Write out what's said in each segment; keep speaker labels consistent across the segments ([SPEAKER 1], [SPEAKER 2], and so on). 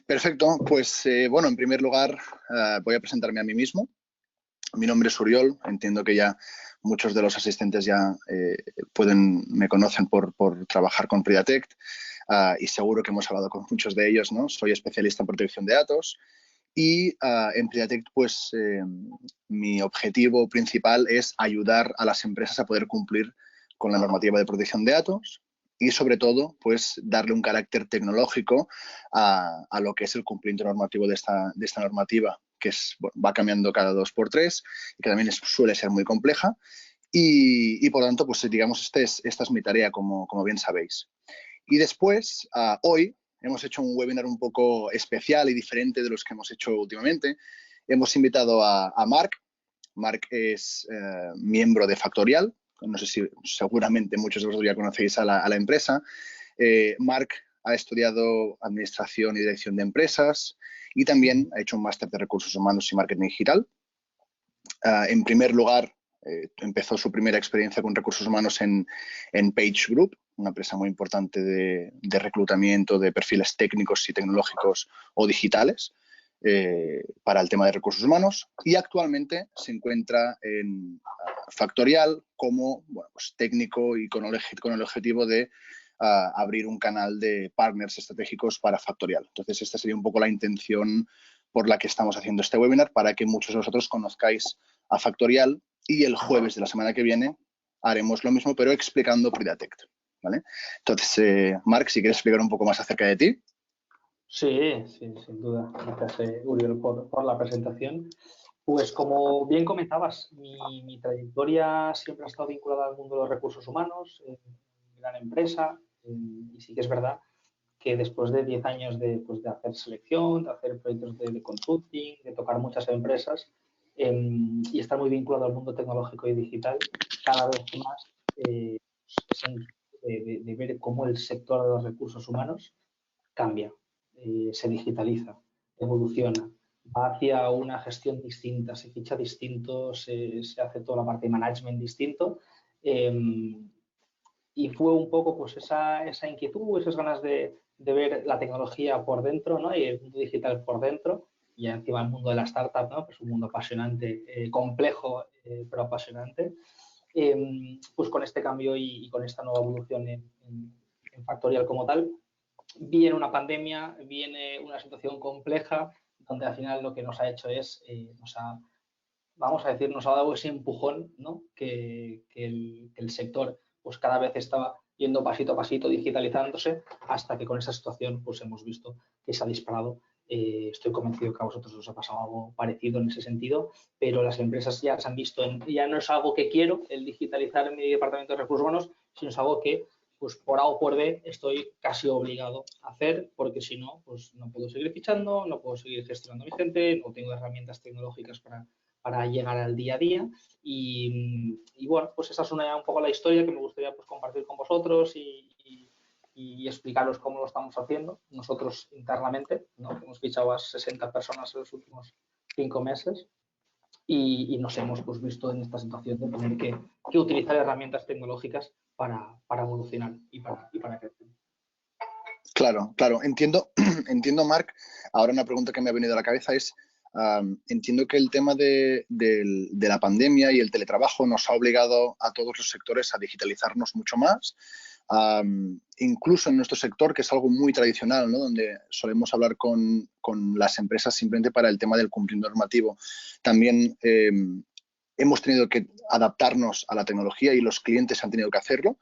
[SPEAKER 1] Perfecto, pues bueno, en primer lugar voy a presentarme a mí mismo. Mi nombre es Uriol, entiendo que ya muchos de los asistentes ya me conocen por trabajar con Pridatect y seguro que hemos hablado con muchos de ellos, ¿no? Soy especialista en protección de datos y en Pridatect pues mi objetivo principal es ayudar a las empresas a poder cumplir con la normativa de protección de datos y sobre todo pues darle un carácter tecnológico a lo que es el cumplimiento normativo de esta normativa, que va cambiando cada 2 por 3 y que también suele ser muy compleja y por lo tanto, pues digamos, esta es mi tarea, como bien sabéis. Y después, hoy, hemos hecho un webinar un poco especial y diferente de los que hemos hecho últimamente. Hemos invitado a Marc. Marc es miembro de Factorial. No sé si seguramente muchos de vosotros ya conocéis a la empresa. Marc ha estudiado Administración y Dirección de Empresas y también ha hecho un máster de Recursos Humanos y Marketing Digital. En primer lugar, empezó su primera experiencia con recursos humanos en Page Group, una empresa muy importante de reclutamiento de perfiles técnicos y tecnológicos o digitales para el tema de recursos humanos, y actualmente se encuentra en Factorial como pues, técnico y con el objetivo de abrir un canal de partners estratégicos para Factorial. Entonces, esta sería un poco la intención por la que estamos haciendo este webinar, para que muchos de vosotros conozcáis a Factorial, y el jueves de la semana que viene haremos lo mismo, pero explicando Pridatect, ¿vale? Entonces, Marc, si quieres explicar un poco más acerca de ti.
[SPEAKER 2] Sí, sin duda. Gracias, Uriol, por la presentación. Pues como bien comentabas, mi trayectoria siempre ha estado vinculada al mundo de los recursos humanos, en gran empresa, y sí que es verdad que después de 10 años pues, de hacer selección, de hacer proyectos de consulting, de tocar muchas empresas y estar muy vinculado al mundo tecnológico y digital, cada vez más de ver cómo el sector de los recursos humanos cambia, se digitaliza, evoluciona, va hacia una gestión distinta, se ficha distinto, se hace toda la parte de management distinto. Y fue un poco pues esa inquietud, esas ganas de ver la tecnología por dentro, ¿no? Y el mundo digital por dentro, y encima el mundo de la startup, ¿no? Pues un mundo apasionante, complejo, pero apasionante. Pues con este cambio y con esta nueva evolución en Factorial como tal, viene una pandemia, viene una situación compleja, donde al final lo que nos ha hecho es, vamos a decir, nos ha dado ese empujón, ¿no? que el sector pues cada vez estaba yendo pasito a pasito, digitalizándose, hasta que con esa situación pues hemos visto que se ha disparado. Estoy convencido que a vosotros os ha pasado algo parecido en ese sentido, pero las empresas ya se han visto, ya no es algo que quiero, el digitalizar en mi departamento de recursos humanos, sino es algo que pues por A o por B estoy casi obligado a hacer, porque si no, pues no puedo seguir fichando, no puedo seguir gestionando a mi gente, no tengo herramientas tecnológicas para llegar al día a día y bueno, pues esa es un poco la historia que me gustaría pues, compartir con vosotros y explicaros cómo lo estamos haciendo nosotros internamente, ¿no? Hemos fichado a 60 personas en los últimos 5 meses y nos hemos pues, visto en esta situación de tener que utilizar herramientas tecnológicas para evolucionar y para crecer.
[SPEAKER 1] Claro, entiendo, Marc. Ahora una pregunta que me ha venido a la cabeza es, entiendo que el tema de la pandemia y el teletrabajo nos ha obligado a todos los sectores a digitalizarnos mucho más, incluso en nuestro sector, que es algo muy tradicional, ¿no? Donde solemos hablar con las empresas simplemente para el tema del cumplimiento normativo. También hemos tenido que adaptarnos a la tecnología y los clientes han tenido que hacerlo.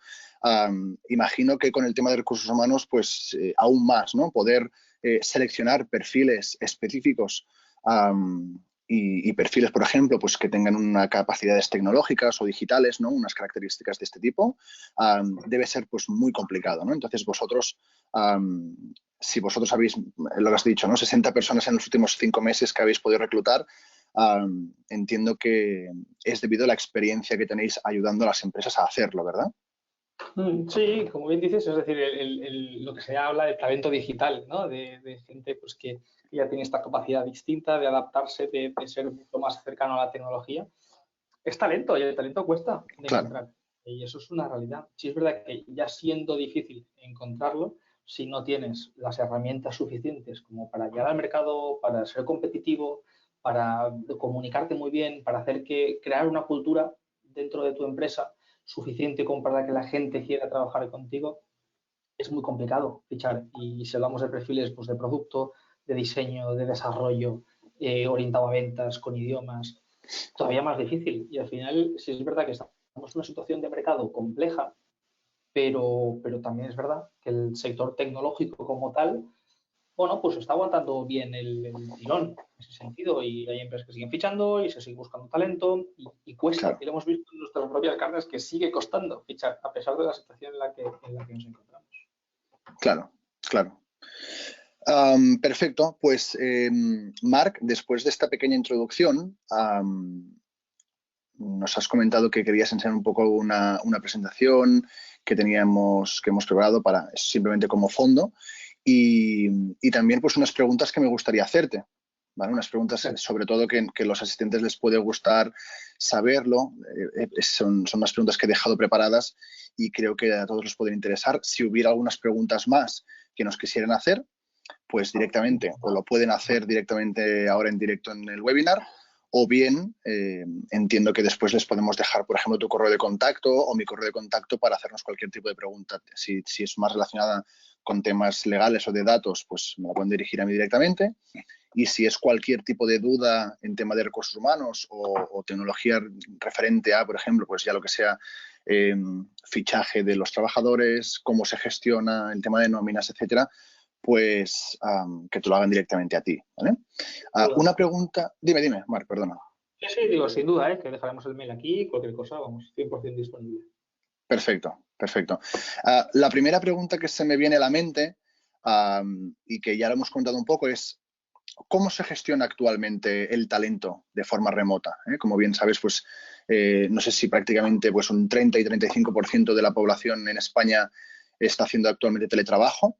[SPEAKER 1] Imagino que con el tema de recursos humanos, pues aún más, ¿no? Poder seleccionar perfiles específicos y perfiles, por ejemplo, pues que tengan unas capacidades tecnológicas o digitales, ¿no? Unas características de este tipo, debe ser pues muy complicado, ¿no? Entonces vosotros, si vosotros habéis, lo que has dicho, ¿no? 60 personas en los últimos 5 meses que habéis podido reclutar, entiendo que es debido a la experiencia que tenéis ayudando a las empresas a hacerlo, ¿verdad?
[SPEAKER 2] Sí, como bien dices, es decir, lo que se habla de talento digital, ¿no? De gente pues, que ya tiene esta capacidad distinta de adaptarse, de ser mucho más cercano a la tecnología. Es talento y el talento cuesta de
[SPEAKER 1] Claro.
[SPEAKER 2] encontrar. Y eso es una realidad. Sí es verdad que ya siendo difícil encontrarlo, si no tienes las herramientas suficientes como para llegar al mercado, para ser competitivo, para comunicarte muy bien, para hacer que crear una cultura dentro de tu empresa suficiente como para que la gente quiera trabajar contigo, es muy complicado fichar. Y si hablamos de perfiles pues, de producto, de diseño, de desarrollo, orientado a ventas, con idiomas, todavía más difícil. Y al final, sí es verdad que estamos en una situación de mercado compleja, pero también es verdad que el sector tecnológico como tal, bueno, pues está aguantando bien el tirón en ese sentido y hay empresas que siguen fichando y se sigue buscando talento y cuesta.
[SPEAKER 1] Claro,
[SPEAKER 2] Y lo hemos visto en nuestras propias carnes que sigue costando fichar a pesar de la situación en la que nos encontramos.
[SPEAKER 1] claro, claro. Perfecto, pues Marc, después de esta pequeña introducción, nos has comentado que querías enseñar un poco una presentación que hemos preparado para simplemente como fondo y también pues unas preguntas que me gustaría hacerte, ¿vale? Unas preguntas sobre todo que los asistentes les puede gustar saberlo. Son unas preguntas que he dejado preparadas y creo que a todos les pueden interesar. Si hubiera algunas preguntas más que nos quisieran hacer, pues directamente o lo pueden hacer directamente ahora en directo en el webinar o bien entiendo que después les podemos dejar, por ejemplo, tu correo de contacto o mi correo de contacto para hacernos cualquier tipo de pregunta. Si es más relacionada con temas legales o de datos, pues me la pueden dirigir a mí directamente. Y si es cualquier tipo de duda en tema de recursos humanos o tecnología referente a, por ejemplo, pues ya lo que sea, fichaje de los trabajadores, cómo se gestiona el tema de nóminas, etcétera, pues que te lo hagan directamente a ti, ¿vale? Una pregunta... Dime, Marc, perdona.
[SPEAKER 2] Sí, sí, digo, sin duda, que dejaremos el mail aquí, cualquier cosa, vamos, 100% disponible.
[SPEAKER 1] Perfecto, perfecto. La primera pregunta que se me viene a la mente y que ya lo hemos contado un poco es ¿cómo se gestiona actualmente el talento de forma remota? Como bien sabes, pues no sé si prácticamente pues, un 30 y 35% de la población en España está haciendo actualmente teletrabajo.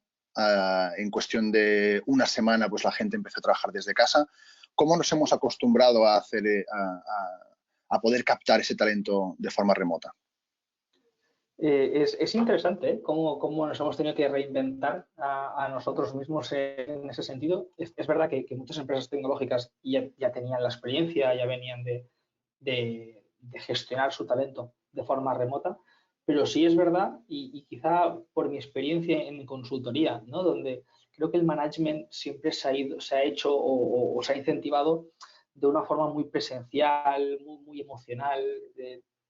[SPEAKER 1] En cuestión de una semana, pues la gente empezó a trabajar desde casa. ¿Cómo nos hemos acostumbrado a hacer, a poder captar ese talento de forma remota?
[SPEAKER 2] Es interesante cómo nos hemos tenido que reinventar a nosotros mismos en ese sentido. Es verdad que muchas empresas tecnológicas ya tenían la experiencia, ya venían de gestionar su talento de forma remota, pero sí es verdad, y quizá por mi experiencia en consultoría, ¿no? Donde creo que el management siempre se ha hecho o se ha incentivado de una forma muy presencial, muy emocional,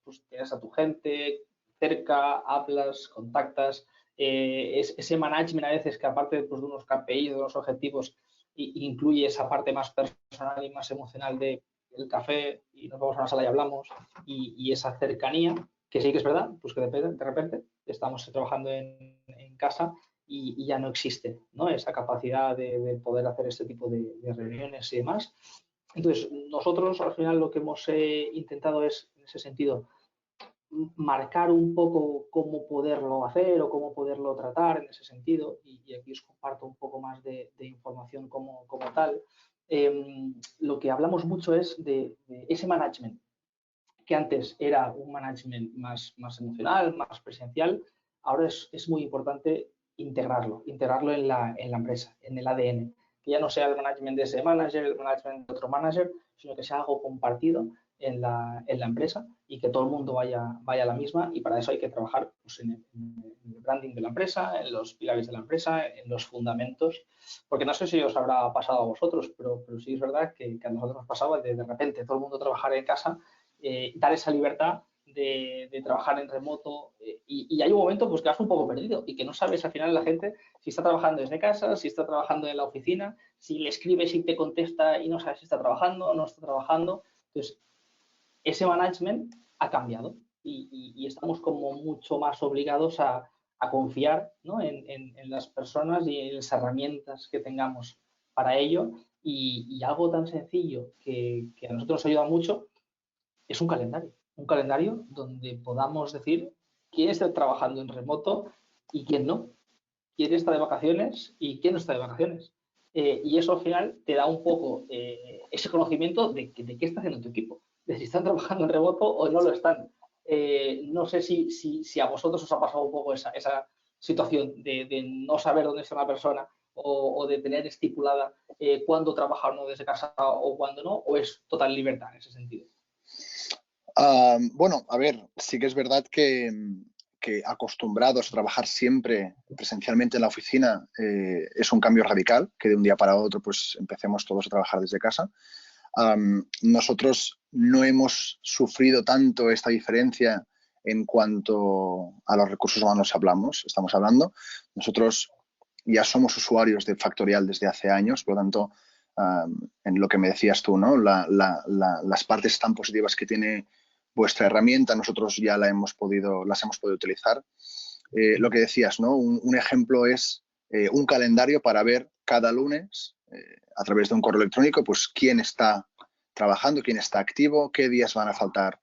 [SPEAKER 2] pues tienes a tu gente cerca, hablas, contactas, ese management a veces que aparte pues, de unos KPIs, de unos objetivos, incluye esa parte más personal y más emocional de el café y nos vamos a una sala y hablamos y esa cercanía, que sí que es verdad, pues que de repente estamos trabajando en casa y ya no existe, ¿no? Esa capacidad de poder hacer este tipo de reuniones y demás. Entonces, nosotros al final lo que hemos intentado es, en ese sentido, marcar un poco cómo poderlo hacer o cómo poderlo tratar en ese sentido y aquí os comparto un poco más de información como tal. Lo que hablamos mucho es de ese management, que antes era un management más emocional, más presencial, ahora es muy importante integrarlo en la empresa, en el ADN, que ya no sea el management de ese manager, el management de otro manager, sino que sea algo compartido en la empresa y que todo el mundo vaya a la misma y para eso hay que trabajar pues, en el branding de la empresa, en los pilares de la empresa, en los fundamentos, porque no sé si os habrá pasado a vosotros, pero sí es verdad que a nosotros nos pasaba de repente todo el mundo trabajar en casa, dar esa libertad de trabajar en remoto y hay un momento pues que vas un poco perdido y que no sabes al final la gente si está trabajando desde casa, si está trabajando en la oficina, si le escribes y te contesta y no sabes si está trabajando o no está trabajando. Entonces, ese management ha cambiado y estamos como mucho más obligados a confiar, ¿no? en las personas y en las herramientas que tengamos para ello y algo tan sencillo que a nosotros nos ayuda mucho es un calendario donde podamos decir quién está trabajando en remoto y quién no, quién está de vacaciones y quién no está de vacaciones. Y eso al final te da un poco ese conocimiento de qué está haciendo tu equipo, de si están trabajando en remoto o no lo están. No sé si a vosotros os ha pasado un poco esa situación de no saber dónde está una persona o de tener estipulada cuándo trabajar uno desde casa o cuándo no, o es total libertad en ese sentido?
[SPEAKER 1] Bueno, a ver, sí que es verdad que acostumbrados a trabajar siempre presencialmente en la oficina, es un cambio radical, que de un día para otro pues empecemos todos a trabajar desde casa. Nosotros no hemos sufrido tanto esta diferencia en cuanto a los recursos humanos estamos hablando. Nosotros ya somos usuarios de Factorial desde hace años, por lo tanto, en lo que me decías tú, ¿no? Las partes tan positivas que tiene vuestra herramienta, nosotros ya las hemos podido utilizar. Lo que decías, ¿no? Un ejemplo es un calendario para ver cada lunes a través de un correo electrónico, pues quién está trabajando, quién está activo, qué días van a faltar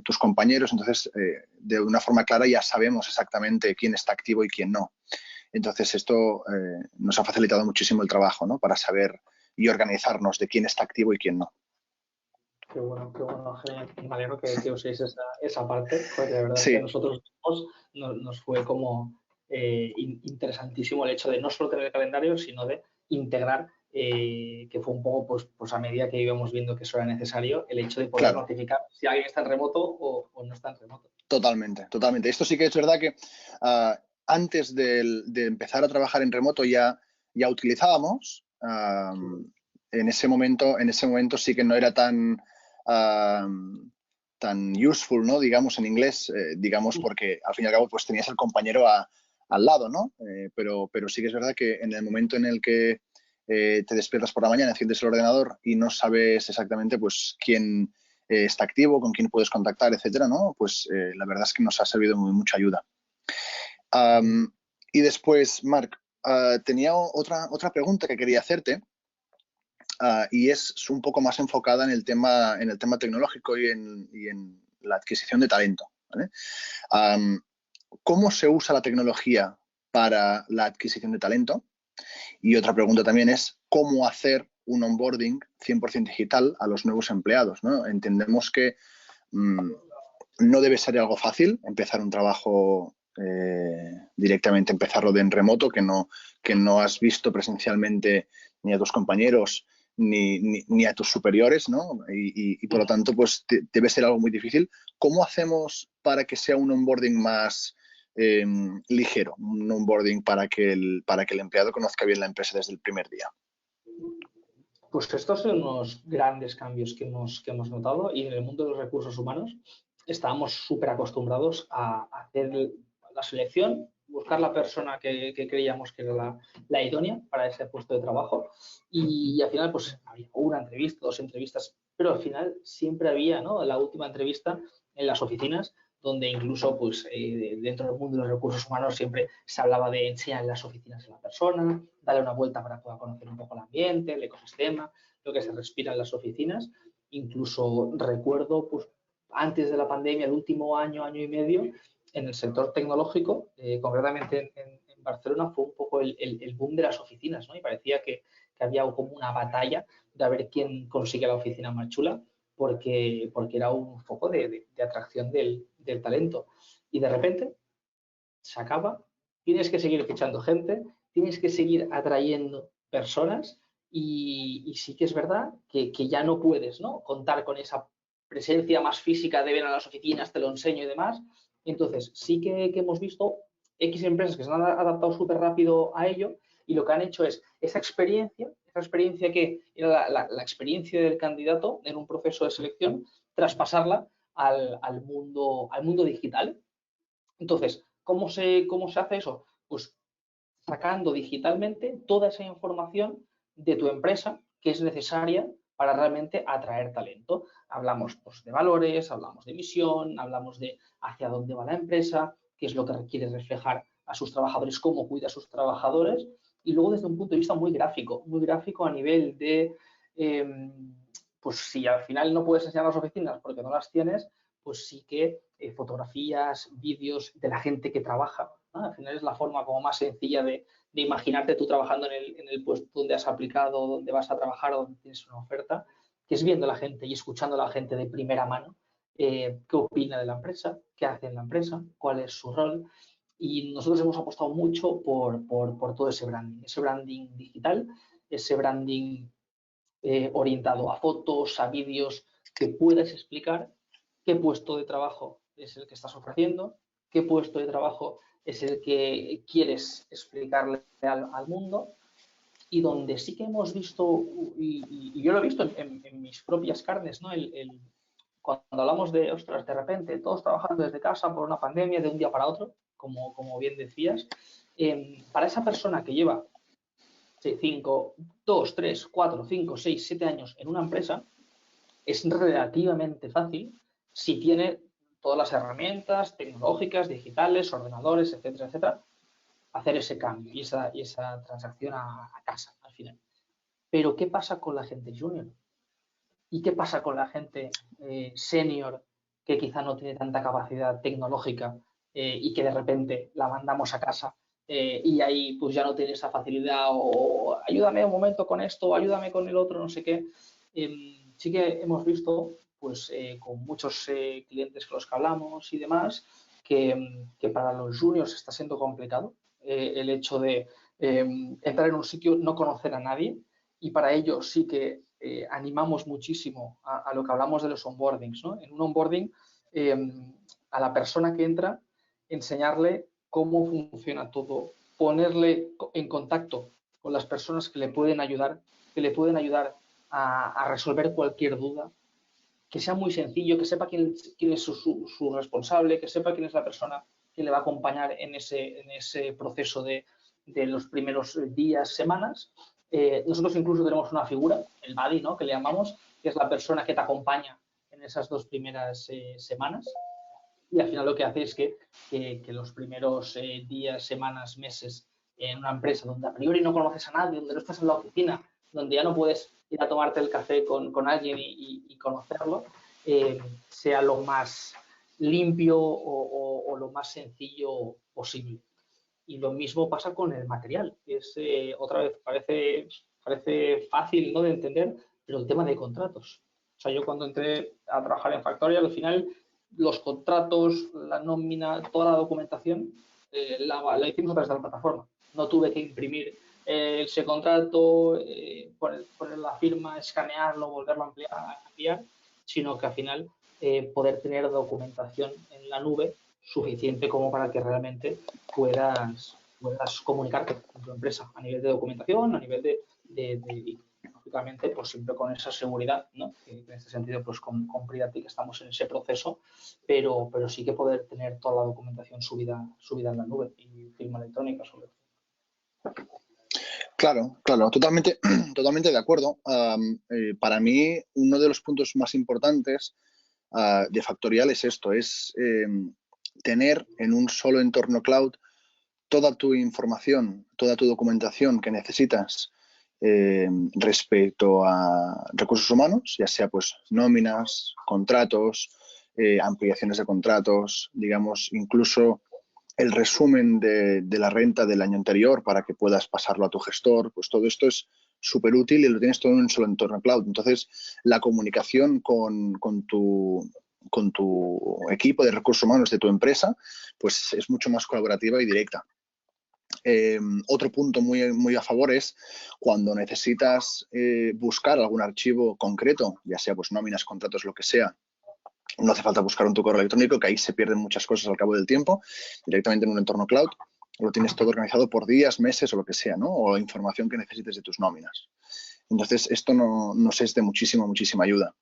[SPEAKER 1] tus compañeros. Entonces, de una forma clara ya sabemos exactamente quién está activo y quién no. Entonces, esto nos ha facilitado muchísimo el trabajo, ¿no? Para saber y organizarnos de quién está activo y quién no.
[SPEAKER 2] Qué bueno, genial. Me alegro que uséis esa parte, porque la verdad es
[SPEAKER 1] Sí.
[SPEAKER 2] que a nosotros nos fue como interesantísimo el hecho de no solo tener el calendario, sino de integrar, que fue un poco pues a medida que íbamos viendo que eso era necesario, el hecho de poder notificar si alguien está en remoto o no está en remoto.
[SPEAKER 1] Totalmente, totalmente. Esto sí que es verdad que antes de empezar a trabajar en remoto ya utilizábamos. En ese momento sí que no era tan useful, ¿no? Digamos en inglés, digamos porque al fin y al cabo pues tenías al compañero al lado, ¿no? Pero sí que es verdad que en el momento en el que te despiertas por la mañana, enciendes el ordenador y no sabes exactamente pues quién está activo, con quién puedes contactar, etcétera, ¿no? Pues la verdad es que nos ha servido de mucha ayuda. Y después, Marc, tenía otra pregunta que quería hacerte y es un poco más enfocada en el tema tecnológico y en la adquisición de talento, ¿vale? ¿Cómo se usa la tecnología para la adquisición de talento? Y otra pregunta también es cómo hacer un onboarding 100% digital a los nuevos empleados, ¿no? Entendemos que no debe ser algo fácil empezar un trabajo directamente, empezarlo en remoto, que no has visto presencialmente ni a tus compañeros ni a tus superiores, ¿no? Y por lo tanto, pues debe ser algo muy difícil. ¿Cómo hacemos para que sea un onboarding más ligero, un onboarding para que el empleado conozca bien la empresa desde el primer día?
[SPEAKER 2] Pues estos son unos grandes cambios que hemos notado, y en el mundo de los recursos humanos estábamos súper acostumbrados a hacer la selección, buscar la persona que creíamos que era la idónea para ese puesto de trabajo, y al final pues había una entrevista, dos entrevistas, pero al final siempre había, ¿no?, la última entrevista en las oficinas, donde incluso pues dentro del mundo de los recursos humanos siempre se hablaba de enseñar las oficinas a la persona, darle una vuelta para que pueda conocer un poco el ambiente, el ecosistema, lo que se respira en las oficinas. Incluso recuerdo pues antes de la pandemia, el último año y medio, en el sector tecnológico, concretamente en Barcelona, fue un poco el boom de las oficinas, ¿no? Y parecía que había como una batalla de a ver quién consigue la oficina más chula, porque era un foco de atracción del talento. Y de repente se acaba, tienes que seguir fichando gente, tienes que seguir atrayendo personas y sí que es verdad que ya no puedes, ¿no?, contar con esa presencia más física de ver a las oficinas, te lo enseño y demás. Entonces, sí que hemos visto X empresas que se han adaptado súper rápido a ello, y lo que han hecho es esa experiencia que era la experiencia del candidato en un proceso de selección, traspasarla al mundo digital. Entonces, ¿cómo se hace eso? Pues sacando digitalmente toda esa información de tu empresa que es necesaria para realmente atraer talento. Hablamos pues, de valores, hablamos de misión, hablamos de hacia dónde va la empresa, qué es lo que requiere reflejar a sus trabajadores, cómo cuida a sus trabajadores, y luego desde un punto de vista muy gráfico a nivel de, pues si al final no puedes enseñar las oficinas porque no las tienes, pues sí que fotografías, vídeos de la gente que trabaja, ¿no? Al final es la forma como más sencilla de imaginarte tú trabajando en el puesto donde has aplicado, donde vas a trabajar o donde tienes una oferta, que es viendo a la gente y escuchando a la gente de primera mano qué opina de la empresa, qué hace en la empresa, cuál es su rol. Y nosotros hemos apostado mucho por todo ese branding digital, ese branding orientado a fotos, a vídeos, que puedas explicar qué puesto de trabajo es el que estás ofreciendo, qué puesto de trabajo es el que quieres explicarle al mundo, y donde sí que hemos visto, y yo lo he visto en mis propias carnes, ¿no? Cuando hablamos de, ostras, de repente, todos trabajando desde casa por una pandemia de un día para otro, como bien decías, para esa persona que lleva 5, 2, 3, 4, 5, 6, 7 años en una empresa, es relativamente fácil si tiene todas las herramientas tecnológicas, digitales, ordenadores, etcétera, etcétera, hacer ese cambio y esa transacción a casa al final. Pero ¿qué pasa con la gente junior? ¿Y qué pasa con la gente senior que quizá no tiene tanta capacidad tecnológica y que de repente la mandamos a casa y ahí pues ya no tiene esa facilidad o ayúdame un momento con esto, o ayúdame con el otro, no sé qué? Sí que hemos visto pues con muchos clientes con los que hablamos y demás que para los juniors está siendo complicado el hecho de entrar en un sitio, no conocer a nadie, y para ello sí que animamos muchísimo a lo que hablamos de los onboardings, ¿no? En un onboarding, a la persona que entra, enseñarle cómo funciona todo, ponerle en contacto con las personas que le pueden ayudar a resolver cualquier duda, que sea muy sencillo, que sepa quién es su responsable, que sepa quién es la persona que le va a acompañar en ese proceso de los primeros días, semanas. Nosotros incluso tenemos una figura, el buddy, ¿no?, que le llamamos, que es la persona que te acompaña en esas 2 primeras semanas. Y al final lo que hace es que los primeros días, semanas, meses en una empresa donde a priori no conoces a nadie, donde no estás en la oficina, donde ya no puedes ir a tomarte el café con alguien y conocerlo, sea lo más limpio o lo más sencillo posible. Y lo mismo pasa con el material. Es, otra vez, parece fácil, ¿no?, de entender, pero el tema de contratos. O sea, yo cuando entré a trabajar en Factorial, al final los contratos, la nómina, toda la documentación la hicimos a través de la plataforma. No tuve que imprimir ese contrato, poner la firma, escanearlo, volverlo a enviar, sino que al final poder tener documentación en la nube suficiente como para que realmente puedas comunicarte con tu empresa a nivel de documentación, a nivel de lógicamente, pues siempre con esa seguridad, ¿no? Que en este sentido, pues con Pridatic estamos en ese proceso, pero sí que poder tener toda la documentación subida en la nube y firma electrónica sobre todo.
[SPEAKER 1] Claro, claro, totalmente, totalmente de acuerdo. Para mí, uno de los puntos más importantes de Factorial es esto, es tener en un solo entorno cloud toda tu información, toda tu documentación que necesitas respecto a recursos humanos, ya sea pues nóminas, contratos, ampliaciones de contratos, digamos, incluso el resumen de la renta del año anterior para que puedas pasarlo a tu gestor, pues todo esto es súper útil y lo tienes todo en un solo entorno cloud. Entonces, la comunicación con tu equipo de recursos humanos de tu empresa, pues es mucho más colaborativa y directa. Otro punto muy a favor es cuando necesitas buscar algún archivo concreto, ya sea pues nóminas, contratos, lo que sea. No hace falta buscar un tu correo electrónico, que ahí se pierden muchas cosas al cabo del tiempo. Directamente en un entorno cloud lo tienes todo organizado por días, meses o lo que sea, ¿no? O información que necesites de tus nóminas. Entonces, esto nos es de muchísima ayuda.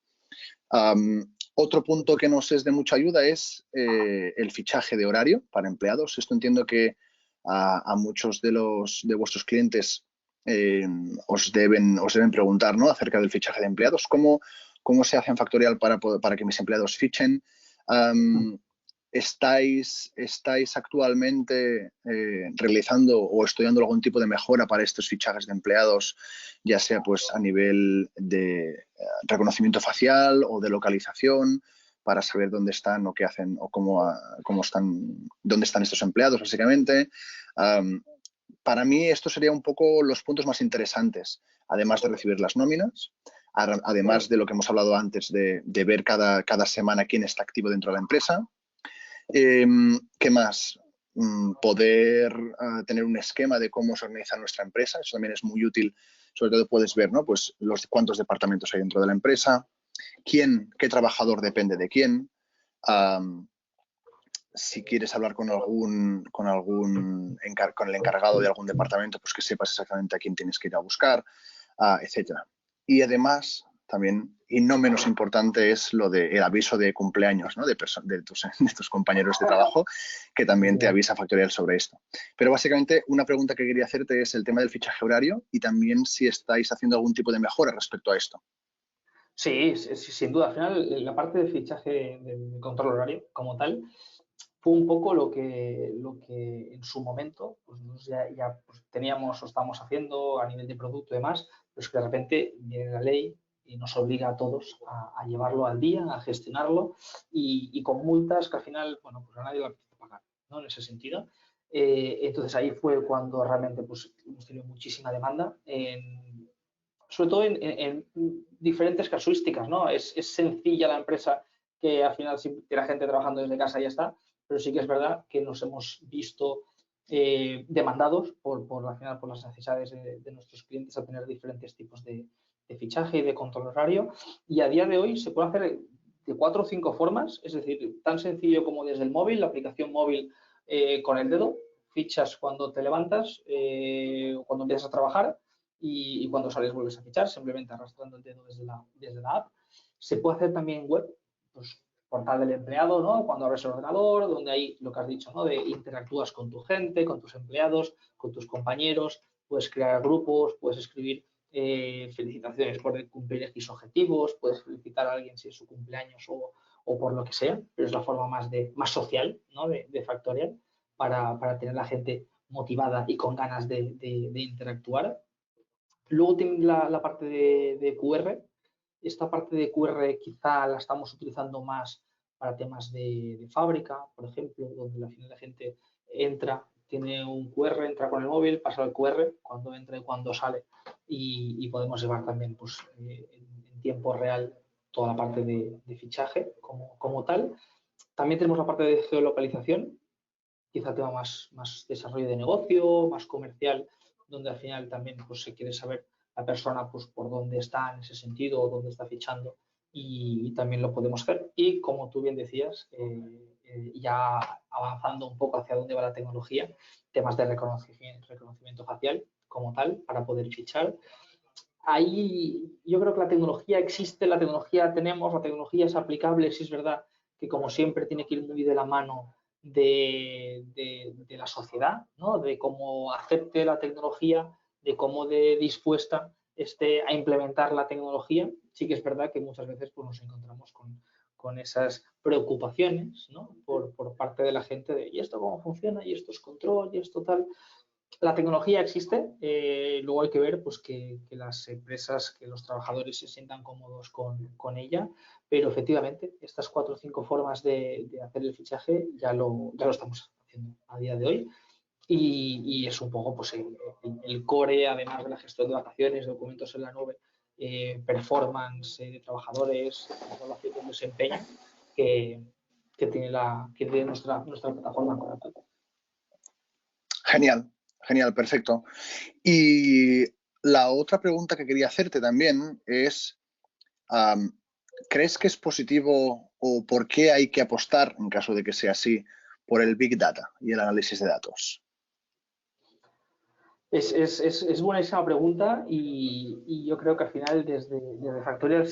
[SPEAKER 1] Otro punto que nos es de mucha ayuda es el fichaje de horario para empleados. Esto entiendo que a muchos de vuestros clientes os deben preguntar, ¿no?, acerca del fichaje de empleados. ¿Cómo se hace en Factorial para que mis empleados fichen? ¿Estáis actualmente realizando o estudiando algún tipo de mejora para estos fichajes de empleados, ya sea pues a nivel de reconocimiento facial o de localización, para saber dónde están o qué hacen o cómo están, dónde están estos empleados, básicamente? Para mí estos serían un poco los puntos más interesantes, además de recibir las nóminas, además de lo que hemos hablado antes de ver cada semana quién está activo dentro de la empresa. ¿Qué más? poder tener un esquema de cómo se organiza nuestra empresa. Eso también es muy útil. Sobre todo puedes ver, ¿no? Pues cuántos departamentos hay dentro de la empresa, qué trabajador depende de quién. Si quieres hablar con el encargado de algún departamento, pues que sepas exactamente a quién tienes que ir a buscar, etcétera. Y además, también, y no menos importante, es lo del aviso de cumpleaños, ¿no? de tus compañeros de trabajo, que también te avisa Factorial sobre esto. Pero básicamente, una pregunta que quería hacerte es el tema del fichaje horario y también si estáis haciendo algún tipo de mejora respecto a esto.
[SPEAKER 2] Sí, sin duda. Al final, la parte de fichaje del control horario como tal fue un poco lo que en su momento pues ya pues, teníamos o estábamos haciendo a nivel de producto y demás, pero es que de repente viene la ley y nos obliga a todos a llevarlo al día, a gestionarlo y con multas que al final, bueno, pues a nadie la empieza a pagar, ¿no? En ese sentido. Entonces ahí fue cuando realmente pues, hemos tenido muchísima demanda sobre todo en diferentes casuísticas, ¿no? Es sencilla la empresa que al final si tiene gente trabajando desde casa y ya está, pero sí que es verdad que nos hemos visto demandados al final por las necesidades de nuestros clientes a tener diferentes tipos de fichaje y de control horario. Y a día de hoy se puede hacer de 4 o 5 formas, es decir, tan sencillo como desde el móvil, la aplicación móvil con el dedo, fichas cuando te levantas, cuando empiezas a trabajar y cuando sales vuelves a fichar, simplemente arrastrando el dedo desde la app. Se puede hacer también web, pues portal del empleado, ¿no? Cuando abres el ordenador, donde hay lo que has dicho, ¿no? De interactúas con tu gente, con tus empleados, con tus compañeros, puedes crear grupos, puedes escribir felicitaciones por cumplir X objetivos, puedes felicitar a alguien si es su cumpleaños o por lo que sea, pero es la forma más social, ¿no? de Factorial para tener la gente motivada y con ganas de interactuar. Luego tiene la parte de QR. Esta parte de QR quizá la estamos utilizando más para temas de fábrica, por ejemplo, donde al final la gente entra, tiene un QR, entra con el móvil, pasa el QR cuando entra y cuando sale y podemos llevar también pues, en tiempo real toda la parte de fichaje como tal. También tenemos la parte de geolocalización, quizá tema más desarrollo de negocio, más comercial, donde al final también pues, se quiere saber la persona pues, por dónde está en ese sentido o dónde está fichando y también lo podemos hacer. Y como tú bien decías, ya avanzando un poco hacia dónde va la tecnología, temas de reconocimiento facial como tal para poder fichar. Ahí yo creo que la tecnología existe, la tecnología tenemos, la tecnología es aplicable, si es verdad que como siempre tiene que ir muy de la mano de la sociedad, ¿no? De cómo acepte la tecnología, de cómo de dispuesta esté a implementar la tecnología. Sí que es verdad que muchas veces pues, nos encontramos con esas preocupaciones, ¿no? Por parte de la gente de ¿y esto cómo funciona? ¿Y esto es control? ¿Y esto tal? La tecnología existe, luego hay que ver pues, que las empresas, que los trabajadores se sientan cómodos con ella, pero efectivamente estas 4 o 5 formas de hacer el fichaje ya lo estamos haciendo a día de hoy y es un poco pues, el core, además de la gestión de vacaciones, documentos en la nube, performance de trabajadores, evaluación del desempeño que tiene nuestra plataforma con la
[SPEAKER 1] Genial, genial, perfecto. Y la otra pregunta que quería hacerte también es, ¿crees que es positivo o por qué hay que apostar, en caso de que sea así, por el Big Data y el análisis de datos?
[SPEAKER 2] Es buenísima pregunta y yo creo que al final desde Factorial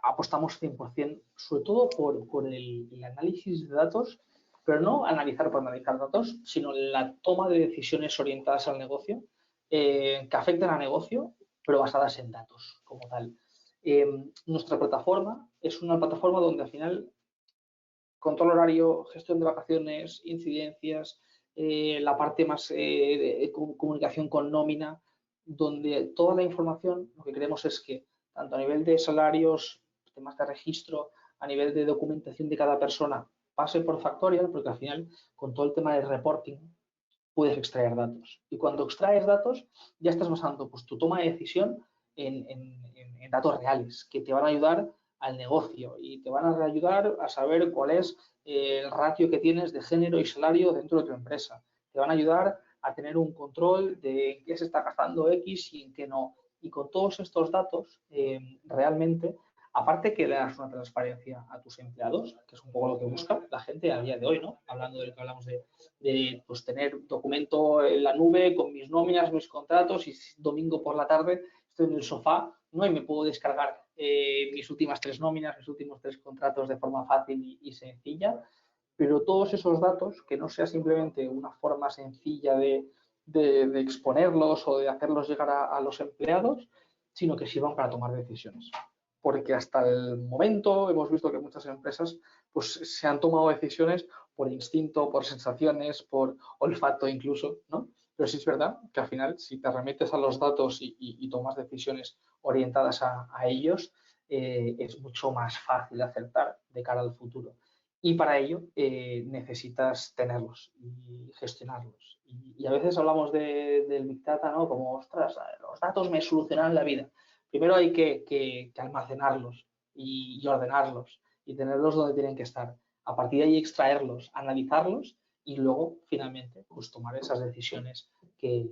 [SPEAKER 2] apostamos 100%, sobre todo por el análisis de datos, pero no analizar por analizar datos, sino la toma de decisiones orientadas al negocio, que afecten al negocio, pero basadas en datos como tal. Nuestra plataforma es una plataforma donde al final control horario, gestión de vacaciones, incidencias, la parte más de comunicación con nómina, donde toda la información, lo que queremos es que tanto a nivel de salarios, temas de registro, a nivel de documentación de cada persona, pase por Factorial, porque al final con todo el tema de reporting puedes extraer datos. Y cuando extraes datos, ya estás basando pues, tu toma de decisión en datos reales que te van a ayudar al negocio y te van a ayudar a saber cuál es el ratio que tienes de género y salario dentro de tu empresa. Te van a ayudar a tener un control de en qué se está gastando X y en qué no. Y con todos estos datos, realmente, aparte que le das una transparencia a tus empleados, que es un poco lo que busca la gente a día de hoy, ¿no? Hablando de lo que hablamos de pues, tener documento en la nube con mis nóminas, mis contratos, y domingo por la tarde estoy en el sofá, ¿no? Y me puedo descargar mis últimas 3 nóminas, mis últimos 3 contratos de forma fácil y sencilla. Pero todos esos datos, que no sea simplemente una forma sencilla de exponerlos o de hacerlos llegar a los empleados, sino que sirvan para tomar decisiones. Porque hasta el momento hemos visto que muchas empresas pues, se han tomado decisiones por instinto, por sensaciones, por olfato incluso, ¿no? Pero sí es verdad que al final, si te remetes a los datos y tomas decisiones orientadas a ellos, es mucho más fácil acertar de cara al futuro. Y para ello necesitas tenerlos y gestionarlos. Y a veces hablamos del Big Data, ¿no? Como, ostras, los datos me solucionan la vida. Primero hay que almacenarlos y ordenarlos y tenerlos donde tienen que estar. A partir de ahí extraerlos, analizarlos y luego, finalmente, pues tomar esas decisiones que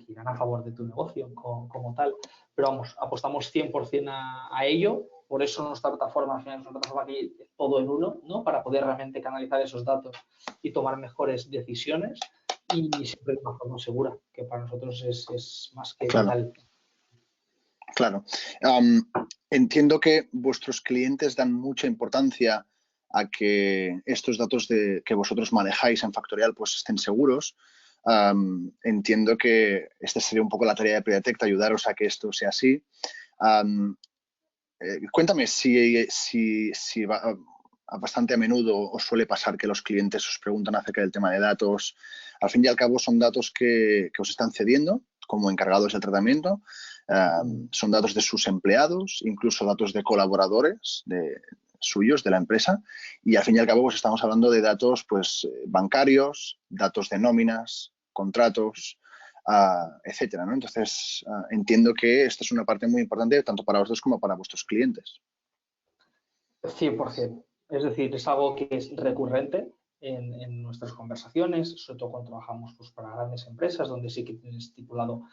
[SPEAKER 2] irán a favor de tu negocio como tal. Pero vamos, apostamos 100% a ello. Por eso nuestra plataforma al final es una plataforma que todo en uno, ¿no? Para poder realmente canalizar esos datos y tomar mejores decisiones y siempre de una forma segura, que para nosotros es más que vital.
[SPEAKER 1] Claro. Entiendo que vuestros clientes dan mucha importancia a que estos datos que vosotros manejáis en Factorial pues estén seguros. Entiendo que esta sería un poco la tarea de Pridatec, ayudaros a que esto sea así. Cuéntame si bastante a menudo os suele pasar que los clientes os preguntan acerca del tema de datos. Al fin y al cabo son datos que os están cediendo como encargados del tratamiento. Son datos de sus empleados, incluso datos de colaboradores suyos de la empresa. Y al fin y al cabo pues estamos hablando de datos pues, bancarios, datos de nóminas, contratos, etcétera, ¿no? Entonces, entiendo que esta es una parte muy importante tanto para vosotros como para vuestros clientes.
[SPEAKER 2] 100%. Es decir, es algo que es recurrente en nuestras conversaciones, sobre todo cuando trabajamos pues, para grandes empresas, donde sí que tienen estipulado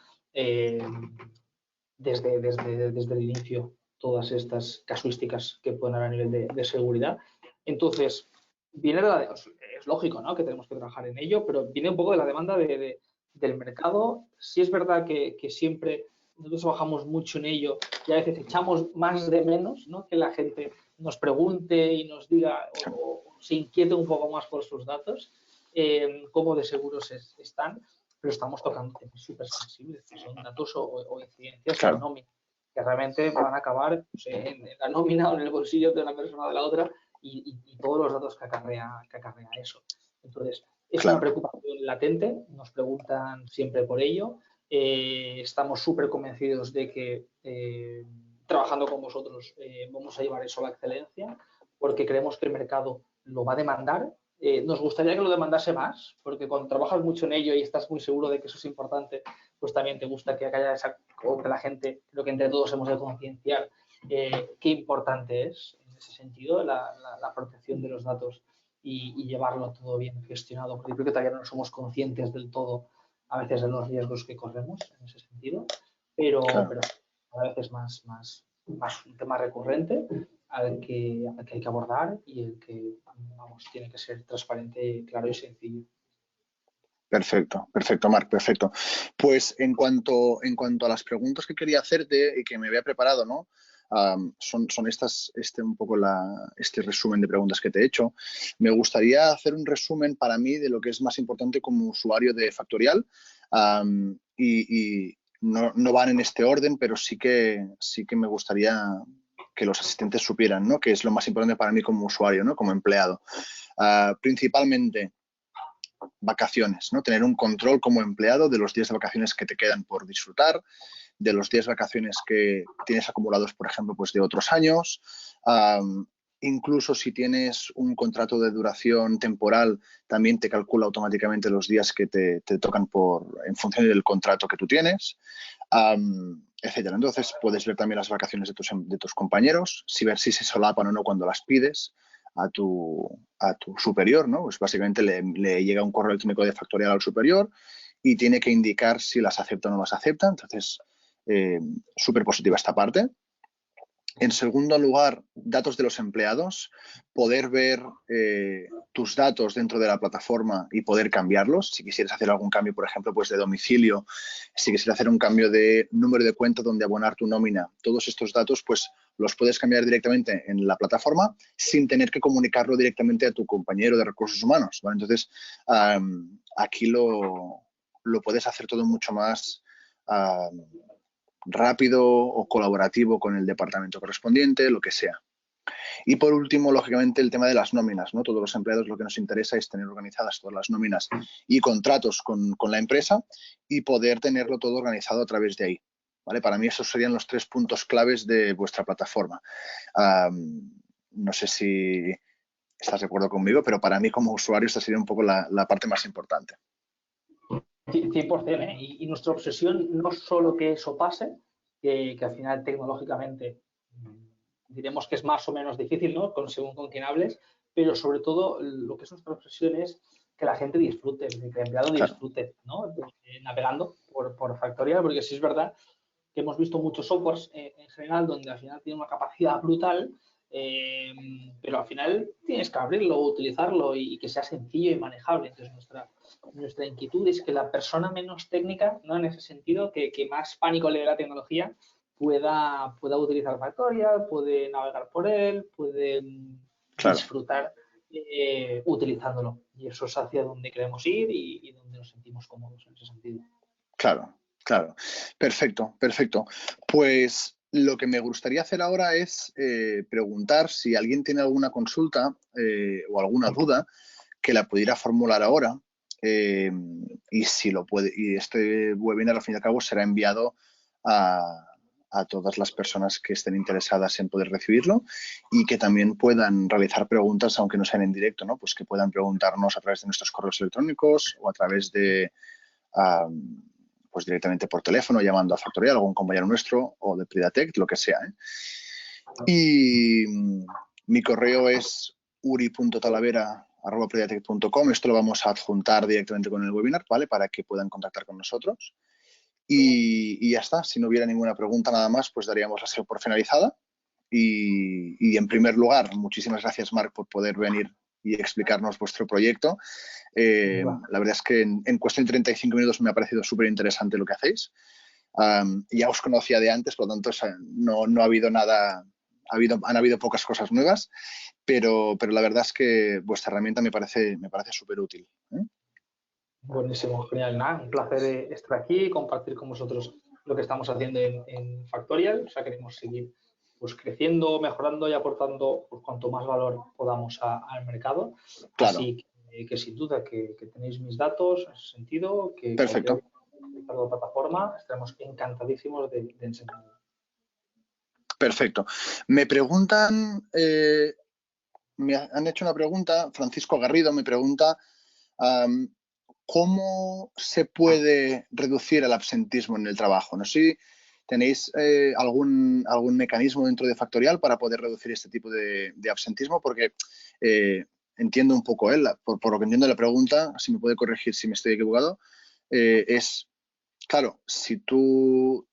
[SPEAKER 2] desde el inicio todas estas casuísticas que pueden haber a nivel de seguridad. Entonces, viene es lógico, ¿no? Que tenemos que trabajar en ello, pero viene un poco de la demanda del mercado. Sí es verdad que siempre nosotros trabajamos mucho en ello y a veces echamos más de menos, ¿no? Que la gente nos pregunte y nos diga o se inquiete un poco más por sus datos, cómo de seguros están, pero estamos tocando temas súper sensibles, que son datos o incidencias de nómina, que realmente van a acabar pues, en la nómina o en el bolsillo de una persona o de la otra y todos los datos que acarrea eso. Entonces, es una preocupación latente, nos preguntan siempre por ello. Estamos súper convencidos de que trabajando con vosotros vamos a llevar eso a la excelencia porque creemos que el mercado lo va a demandar. Nos gustaría que lo demandase más, porque cuando trabajas mucho en ello y estás muy seguro de que eso es importante, pues también te gusta que haya o que la gente, creo que entre todos hemos de concienciar qué importante es en ese sentido la protección de los datos y llevarlo todo bien gestionado, porque creo que todavía no somos conscientes del todo a veces de los riesgos que corremos en ese sentido, pero a veces más un tema recurrente al que hay que abordar y el que, vamos, tiene que ser transparente, claro y sencillo.
[SPEAKER 1] Perfecto, Marc, perfecto. Pues en cuanto a las preguntas que quería hacerte y que me había preparado, ¿no? Son un poco este resumen de preguntas que te he hecho. Me gustaría hacer un resumen para mí de lo que es más importante como usuario de Factorial y no van en este orden, pero sí que me gustaría que los asistentes supieran, ¿no? Que es lo más importante para mí como usuario, ¿no? Como empleado. Principalmente vacaciones, ¿no? Tener un control como empleado de los días de vacaciones que te quedan por disfrutar, de los días de vacaciones que tienes acumulados, por ejemplo, pues de otros años. Incluso si tienes un contrato de duración temporal, también te calcula automáticamente los días que te tocan en función del contrato que tú tienes, etcétera. Entonces, puedes ver también las vacaciones de tus compañeros, ver si se solapan o no cuando las pides. a tu superior, ¿no? Pues básicamente le llega un correo electrónico de Factorial al superior y tiene que indicar si las acepta o no las acepta. Entonces, súper positiva esta parte. En segundo lugar, datos de los empleados, poder ver tus datos dentro de la plataforma y poder cambiarlos. Si quisieras hacer algún cambio, por ejemplo, pues de domicilio, si quisieras hacer un cambio de número de cuenta donde abonar tu nómina, todos estos datos pues los puedes cambiar directamente en la plataforma sin tener que comunicarlo directamente a tu compañero de recursos humanos, ¿vale? Entonces, aquí lo puedes hacer todo mucho más rápido o colaborativo con el departamento correspondiente, lo que sea. Y por último, lógicamente, el tema de las nóminas, ¿no? Todos los empleados lo que nos interesa es tener organizadas todas las nóminas y contratos con la empresa y poder tenerlo todo organizado a través de ahí, ¿vale? Para mí esos serían los 3 puntos claves de vuestra plataforma. No sé si estás de acuerdo conmigo, pero para mí como usuario esta sería un poco la parte más importante.
[SPEAKER 2] 100%, ¿eh? Y nuestra obsesión no es solo que eso pase, que al final tecnológicamente diremos que es más o menos difícil, ¿no? Según con quién hables, pero sobre todo lo que es nuestra obsesión es que la gente disfrute, que el empleado disfrute, ¿no? Navegando por Factorial, porque sí es verdad que hemos visto muchos softwares en general donde al final tiene una capacidad brutal, pero al final tienes que abrirlo, utilizarlo y que sea sencillo y manejable. Entonces nuestra inquietud es que la persona menos técnica, ¿no? En ese sentido, que más pánico le dé la tecnología, pueda utilizar Factorial, puede navegar por él, puede disfrutar utilizándolo. Y eso es hacia donde queremos ir y donde nos sentimos cómodos en ese sentido.
[SPEAKER 1] Claro, claro. Perfecto, perfecto. Pues lo que me gustaría hacer ahora es preguntar si alguien tiene alguna consulta o alguna duda que la pudiera formular ahora. Y si lo puede, y este webinar al fin y al cabo será enviado a todas las personas que estén interesadas en poder recibirlo y que también puedan realizar preguntas, aunque no sean en directo, ¿no? Pues que puedan preguntarnos a través de nuestros correos electrónicos o a través de pues directamente por teléfono, llamando a Factorial, algún compañero nuestro o de Pridatec, lo que sea, ¿eh? Y mi correo es uri.talavera@pridatec.com. Esto lo vamos a adjuntar directamente con el webinar, ¿vale? Para que puedan contactar con nosotros. Y ya está. Si no hubiera ninguna pregunta nada más, pues daríamos la sesión por finalizada. Y en primer lugar, muchísimas gracias, Marc, por poder venir y explicarnos vuestro proyecto. La verdad es que en cuestión de 35 minutos me ha parecido súper interesante lo que hacéis. Ya os conocía de antes, por lo tanto no ha habido nada, han habido pocas cosas nuevas, pero la verdad es que vuestra herramienta me parece súper útil, ¿eh?
[SPEAKER 2] Buenísimo, genial. Nada, un placer estar aquí y compartir con vosotros lo que estamos haciendo en Factorial. O sea, queremos seguir pues, creciendo, mejorando y aportando pues, cuanto más valor podamos al mercado.
[SPEAKER 1] Claro.
[SPEAKER 2] Así que sin duda que tenéis mis datos en ese sentido, que
[SPEAKER 1] Perfecto.
[SPEAKER 2] cualquier plataforma estaremos encantadísimos de enseñar.
[SPEAKER 1] Perfecto. Me preguntan, me han hecho una pregunta, Francisco Garrido me pregunta ¿cómo se puede reducir el absentismo en el trabajo? No sé si tenéis algún mecanismo dentro de Factorial para poder reducir este tipo de absentismo, porque entiendo un poco, por lo que entiendo la pregunta, si me puede corregir si me estoy equivocado, es, claro, si tú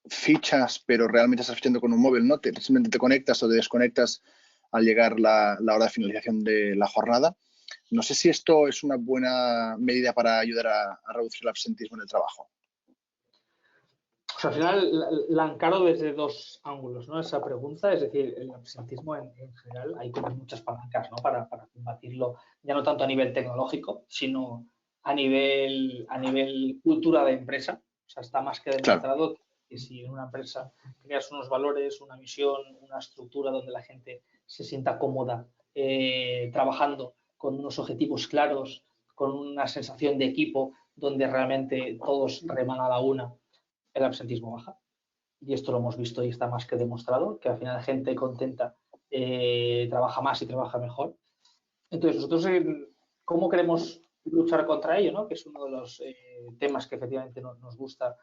[SPEAKER 1] fichas, pero realmente estás fichando con un móvil, ¿no? Simplemente te conectas o te desconectas al llegar la hora de finalización de la jornada. No sé si esto es una buena medida para ayudar a reducir el absentismo en el trabajo.
[SPEAKER 2] O sea, al final la encaro desde dos ángulos, ¿no? Esa pregunta, es decir, el absentismo en general, hay como muchas palancas, ¿no? Para combatirlo, ya no tanto a nivel tecnológico, sino a nivel cultura de empresa. O sea, está más que demostrado que si en una empresa creas unos valores, una misión, una estructura donde la gente se sienta cómoda trabajando con unos objetivos claros, con una sensación de equipo, donde realmente todos reman a la una, el absentismo baja. Y esto lo hemos visto y está más que demostrado, que al final gente contenta trabaja más y trabaja mejor. Entonces, nosotros, ¿cómo queremos luchar contra ello? ¿No? Que es uno de los temas que efectivamente nos gusta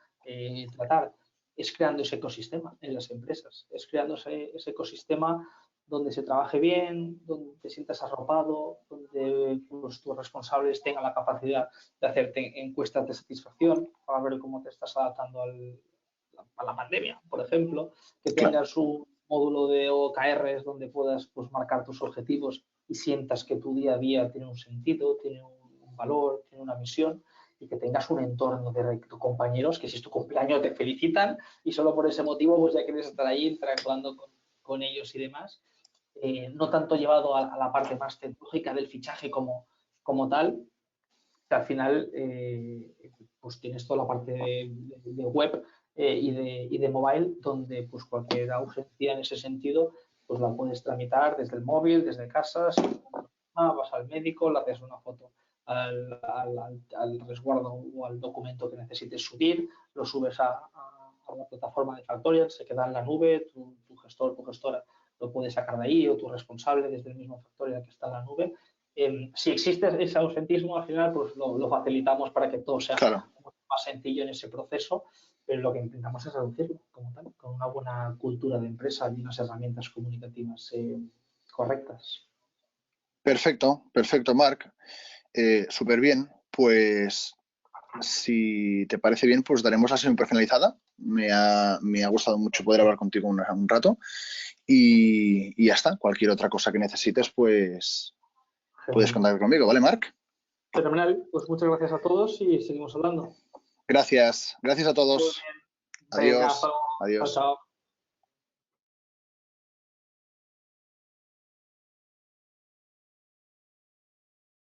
[SPEAKER 2] tratar. Es creando ese ecosistema en las empresas, es creando ese ecosistema donde se trabaje bien, donde te sientas arropado, donde pues, tus responsables tengan la capacidad de hacerte encuestas de satisfacción para ver cómo te estás adaptando a la pandemia, por ejemplo, que
[SPEAKER 1] Claro.
[SPEAKER 2] tengas un módulo de OKRs donde puedas pues, marcar tus objetivos y sientas que tu día a día tiene un sentido, tiene un valor, tiene una misión, y que tengas un entorno de compañeros que si es tu cumpleaños te felicitan y solo por ese motivo pues ya quieres estar ahí interactuando con ellos y demás. No tanto llevado a la parte más tecnológica del fichaje como tal, que al final pues tienes toda la parte de web y de mobile, donde pues cualquier ausencia en ese sentido pues la puedes tramitar desde el móvil, desde casa, vas al médico, le haces una foto al resguardo o al documento que necesites subir, lo subes a la plataforma de Factorial, se queda en la nube, tu gestor, tu gestora lo puede sacar de ahí o tu responsable desde el mismo Factorial que está en la nube. Si existe ese ausentismo, al final pues lo facilitamos para que todo sea
[SPEAKER 1] Claro.
[SPEAKER 2] más sencillo en ese proceso, pero lo que intentamos es reducirlo como tal, con una buena cultura de empresa y unas herramientas comunicativas correctas.
[SPEAKER 1] Perfecto, perfecto, Marc. Súper bien. Pues si te parece bien, pues daremos la sesión personalizada. Me ha gustado mucho poder hablar contigo un rato y ya está. Cualquier otra cosa que necesites, pues puedes contactar conmigo, ¿vale, Marc?
[SPEAKER 2] Fenomenal. Pues muchas gracias a todos y seguimos hablando.
[SPEAKER 1] Gracias. Gracias a todos.
[SPEAKER 2] Venga,
[SPEAKER 1] Adiós. Adiós.
[SPEAKER 2] chao.